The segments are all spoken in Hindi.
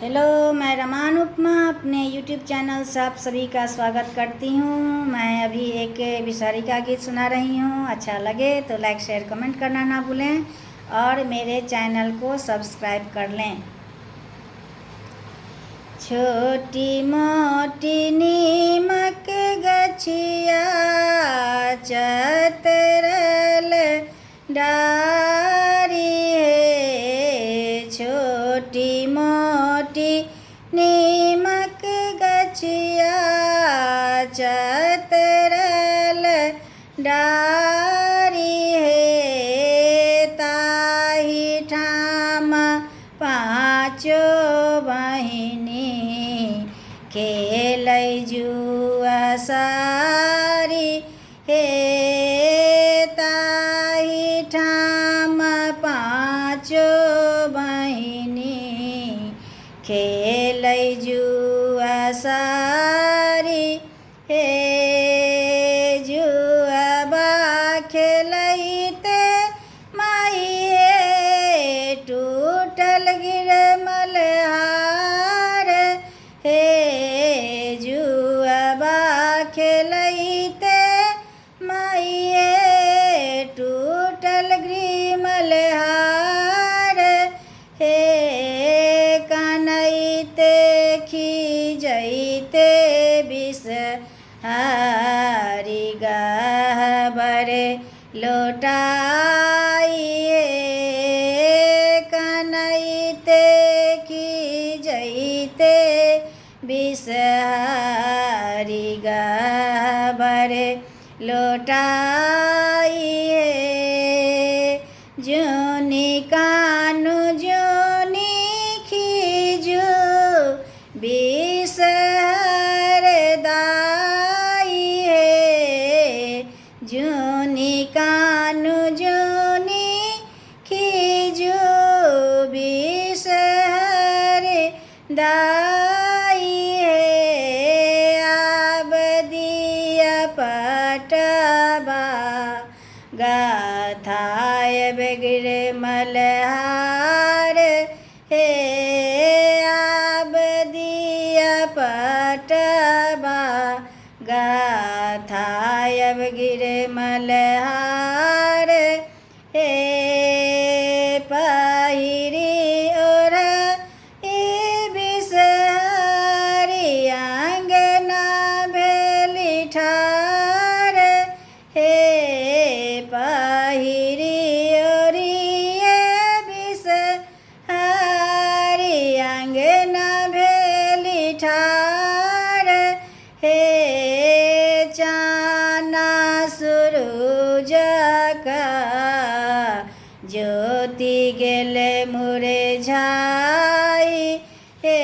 हेलो, मैं रमान उपमा अपने यूट्यूब चैनल से आप सभी का स्वागत करती हूँ। मैं अभी एक विसारी का गीत सुना रही हूँ। अच्छा लगे तो लाइक शेयर कमेंट करना ना भूलें और मेरे चैनल को सब्सक्राइब कर लें। छोटी मोटी नीमक गछिया चतरल डारी है। छोटी मोटी नीमक गछिया चतरल डारी है। ताही ठाम पाँचो बहिनी खेलै जुआ सारी हे। ताही ठाम पाँचो बहिनी खेलै जुआ सारी हे। जुआबा खेलैते माई हे टूटल गिरमल हार हे। जुआबा खेलैते माई हे टूटल गिरमल हार हे। कानैते खिजैते बिसहारी गहबर लोटाई हे। कानैते खिजैते बिसहारी गहबर लोटाई हे। जोनी कानु जोनी खिजू बिसहर दाई हे। जोनी कानु जोनी खिजू बिसहर दाई हे। आब दिया पटबा गाथाय बेगिर मलहार हे। आब दिया पटबा गाथाय बेगिर मलहार हे। पहिरी ओरा ए बिसहारी आंगना भेली ठार हे। पहिरी ओरिए बिसहारी आंगना भेली ठार हे। चाना सुरुज का ज्योति गेले मुरझाई हे।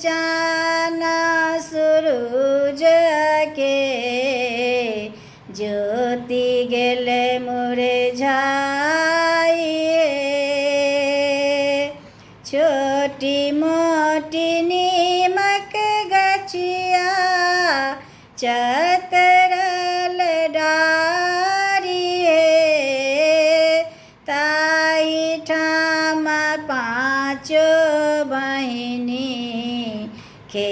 चाना सुरुज के ज्योति गेले मुरझाई हे। छोटी मोटी नीमक गछिया चतरल डारी हे। ताही ठाम पाँचो बहिनी खे